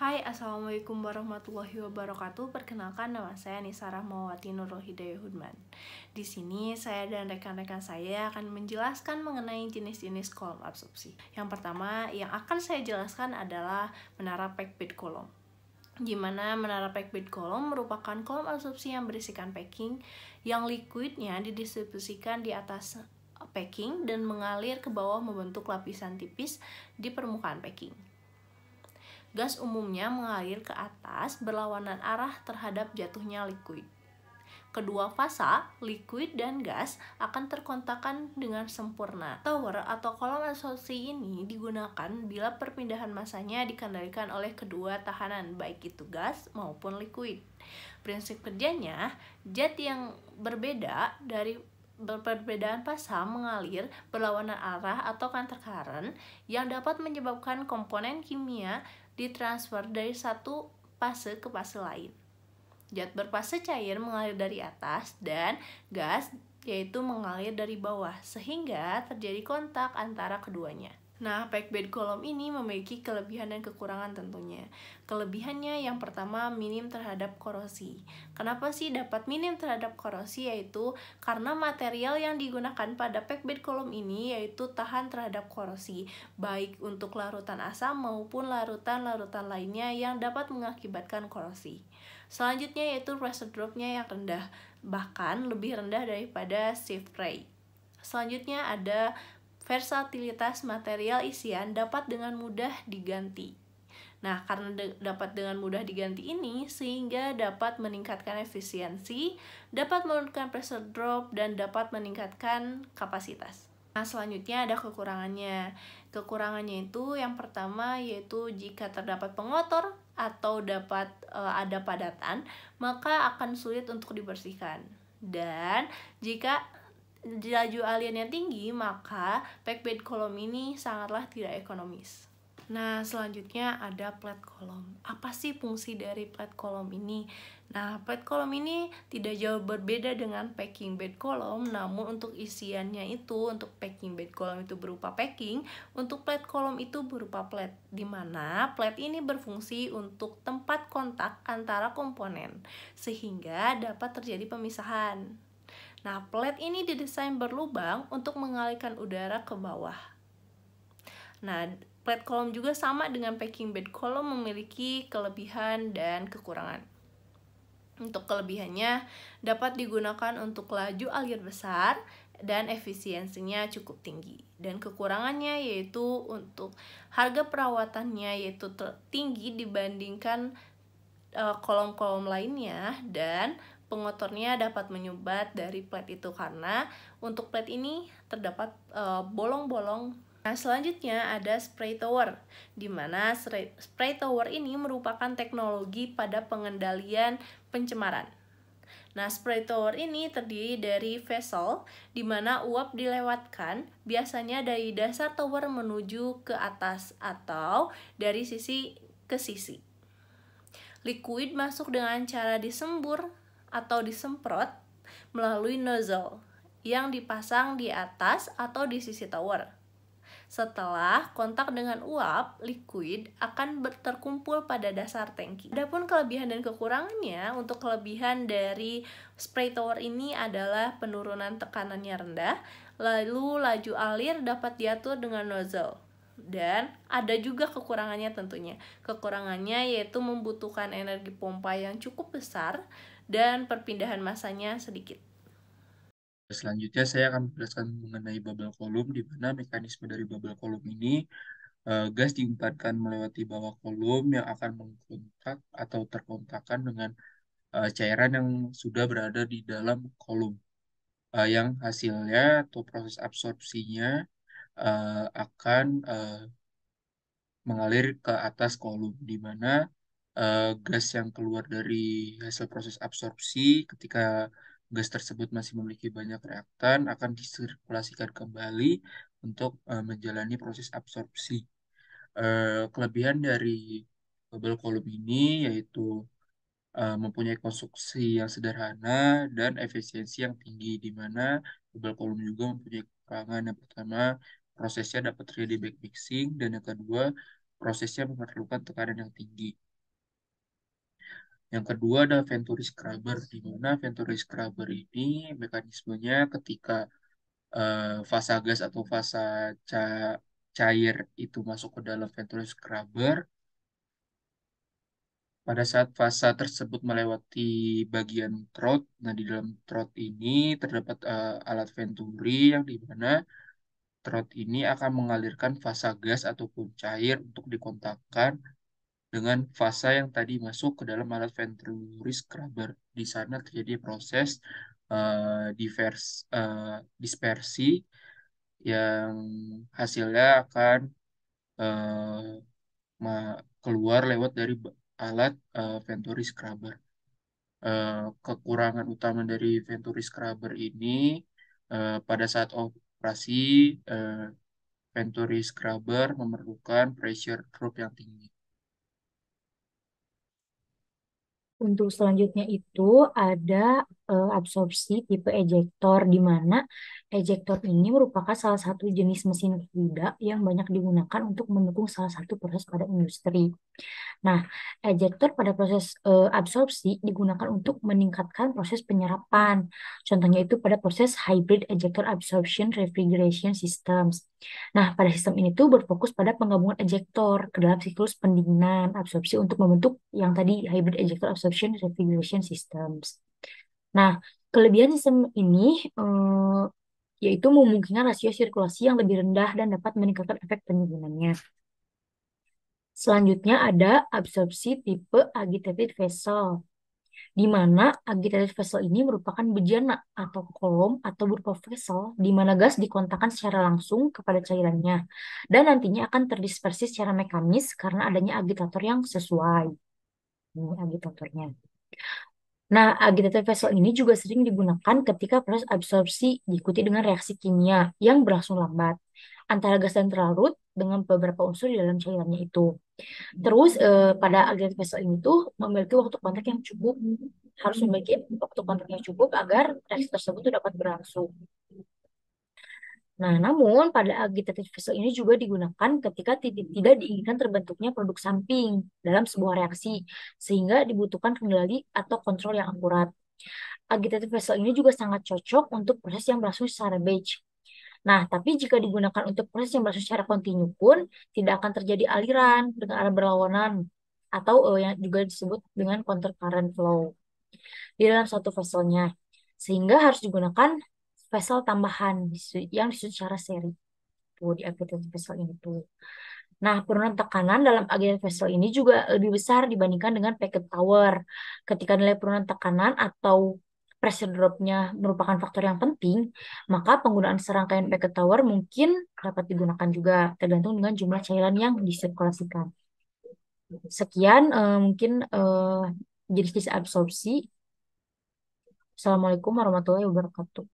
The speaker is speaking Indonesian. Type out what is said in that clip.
Hai, Assalamualaikum warahmatullahi wabarakatuh. Perkenalkan, nama saya Nisa Rahmawati Nurul Hidayah Hudman. Di sini saya dan rekan-rekan saya akan menjelaskan mengenai jenis-jenis kolom absorpsi. Yang pertama yang akan saya jelaskan adalah menara packbed kolom. Di mana menara packbed kolom merupakan kolom absorpsi yang berisikan packing yang liquidnya didistribusikan di atas packing dan mengalir ke bawah membentuk lapisan tipis di permukaan packing. Gas umumnya mengalir ke atas berlawanan arah terhadap jatuhnya liquid. Kedua fasa, liquid dan gas, akan terkontakkan dengan sempurna. Tower atau kolom absorpsi ini digunakan bila perpindahan masanya dikendalikan oleh kedua tahanan, baik itu gas maupun liquid. Prinsip kerjanya, jet yang berbeda dari perbedaan fasa mengalir berlawanan arah atau counter current yang dapat menyebabkan komponen kimia ditransfer dari satu fase ke fase lain. Zat berfase cair mengalir dari atas dan gas yaitu mengalir dari bawah sehingga terjadi kontak antara keduanya. Nah, packbed kolom ini memiliki kelebihan dan kekurangan tentunya. Kelebihannya yang pertama minim terhadap korosi. Kenapa sih dapat minim terhadap korosi? Yaitu karena material yang digunakan pada packbed kolom ini yaitu tahan terhadap korosi, baik untuk larutan asam maupun larutan-larutan lainnya yang dapat mengakibatkan korosi. Selanjutnya yaitu pressure drop-nya yang rendah, bahkan lebih rendah daripada shift ray. Selanjutnya ada versatilitas material isian dapat dengan mudah diganti. Nah, karena dapat dengan mudah diganti ini, sehingga dapat meningkatkan efisiensi, dapat menurunkan pressure drop, dan dapat meningkatkan kapasitas. Nah, selanjutnya ada kekurangannya. Kekurangannya itu yang pertama yaitu jika terdapat pengotor atau dapat ada padatan, maka akan sulit untuk dibersihkan. Dan jika laju alirannya tinggi, maka packbed kolom ini sangatlah tidak ekonomis. Nah, selanjutnya ada plat kolom. Apa sih fungsi dari plat kolom ini? Nah, plat kolom ini tidak jauh berbeda dengan packing bed kolom, namun untuk isiannya itu, untuk packing bed kolom itu berupa packing, untuk plat kolom itu berupa plat, di mana plat ini berfungsi untuk tempat kontak antara komponen, sehingga dapat terjadi pemisahan. Nah, plat ini didesain berlubang untuk mengalirkan udara ke bawah. Nah, plat kolom juga sama dengan packing bed kolom memiliki kelebihan dan kekurangan. Untuk kelebihannya dapat digunakan untuk laju alir besar dan efisiensinya cukup tinggi. Dan kekurangannya yaitu untuk harga perawatannya yaitu tinggi dibandingkan kolom-kolom lainnya, dan pengotornya dapat menyumbat dari plat itu karena untuk plat ini terdapat bolong-bolong. Nah, selanjutnya ada spray tower, di mana spray tower ini merupakan teknologi pada pengendalian pencemaran. Nah, spray tower ini terdiri dari vessel, di mana uap dilewatkan biasanya dari dasar tower menuju ke atas atau dari sisi ke sisi. Liquid masuk dengan cara disembur atau disemprot melalui nozzle yang dipasang di atas atau di sisi tower. Setelah kontak dengan uap, liquid akan terkumpul pada dasar tangki. Adapun kelebihan dan kekurangannya, untuk kelebihan dari spray tower ini adalah penurunan tekanannya rendah, lalu laju alir dapat diatur dengan nozzle. Dan ada juga kekurangannya tentunya. Kekurangannya yaitu membutuhkan energi pompa yang cukup besar dan perpindahan massanya sedikit. Selanjutnya saya akan menjelaskan mengenai bubble kolom, di mana mekanisme dari bubble kolom ini gas diumpankan melewati bawah kolom yang akan mengkontak atau terkontakkan dengan cairan yang sudah berada di dalam kolom, yang hasilnya atau proses absorpsinya akan mengalir ke atas kolom, di mana gas yang keluar dari hasil proses absorpsi ketika gas tersebut masih memiliki banyak reaktan akan disirkulasikan kembali untuk menjalani proses absorpsi. Kelebihan dari bubble column ini yaitu mempunyai konstruksi yang sederhana dan efisiensi yang tinggi, di mana bubble column juga mempunyai kekurangan. Yang pertama, prosesnya dapat terjadi back mixing, dan yang kedua, prosesnya memerlukan tekanan yang tinggi. Yang kedua ada Venturi scrubber, di mana Venturi scrubber ini mekanismenya ketika fasa gas atau fasa cair itu masuk ke dalam Venturi scrubber. Pada saat fasa tersebut melewati bagian throat, nah di dalam throat ini terdapat alat Venturi yang di mana throat ini akan mengalirkan fasa gas ataupun cair untuk dikontakkan dengan fasa yang tadi masuk ke dalam alat Venturi scrubber. Di sana terjadi proses dispersi yang hasilnya akan eh, keluar lewat dari alat Venturi scrubber. Kekurangan utama dari Venturi scrubber ini pada saat operasi eh, Venturi scrubber memerlukan pressure drop yang tinggi. Untuk selanjutnya itu ada absorpsi tipe ejektor, di mana ejektor ini merupakan salah satu jenis mesin fluida yang banyak digunakan untuk mendukung salah satu proses pada industri. Nah, ejektor pada proses absorpsi digunakan untuk meningkatkan proses penyerapan. Contohnya itu pada proses hybrid ejector absorption refrigeration systems. Nah, pada sistem ini tuh berfokus pada penggabungan ejektor ke dalam siklus pendinginan absorpsi untuk membentuk yang tadi hybrid ejector absorption refrigeration systems. Nah, kelebihan sistem ini yaitu memungkinkan rasio sirkulasi yang lebih rendah dan dapat meningkatkan efek pendinginannya. Selanjutnya ada absorpsi tipe agitated vessel, di mana agitated vessel ini merupakan bejana atau kolom atau berupa vessel di mana gas dikontakkan secara langsung kepada cairannya dan nantinya akan terdispersi secara mekanis karena adanya agitator yang sesuai. Ini agitatornya. Nah, agitated vessel ini juga sering digunakan ketika proses absorpsi diikuti dengan reaksi kimia yang berlangsung lambat antara gas dan terlarut dengan beberapa unsur di dalam cairannya itu. Terus pada agregat vessel ini tuh memiliki waktu kontak yang cukup, harus memiliki waktu kontak yang cukup agar reaksi tersebut tuh dapat berlangsung. Nah, namun pada agitated vessel ini juga digunakan ketika tidak diinginkan terbentuknya produk samping dalam sebuah reaksi, sehingga dibutuhkan kendali atau kontrol yang akurat. Agitated vessel ini juga sangat cocok untuk proses yang berlangsung secara batch. Nah, tapi jika digunakan untuk proses yang berlangsung secara kontinu pun tidak akan terjadi aliran dengan arah berlawanan atau yang juga disebut dengan counter current flow di dalam satu vesselnya. Sehingga harus digunakan vessel tambahan yang disusun secara seri tuh di agitated vessel ini tuh. Nah, penurunan tekanan dalam agitated vessel ini juga lebih besar dibandingkan dengan packet tower. Ketika nilai penurunan tekanan atau pressure drop-nya merupakan faktor yang penting, maka penggunaan serangkaian packet tower mungkin dapat digunakan juga, tergantung dengan jumlah cairan yang disirkulasikan. Sekian mungkin jenis-jenis absorpsi. Assalamualaikum warahmatullahi wabarakatuh.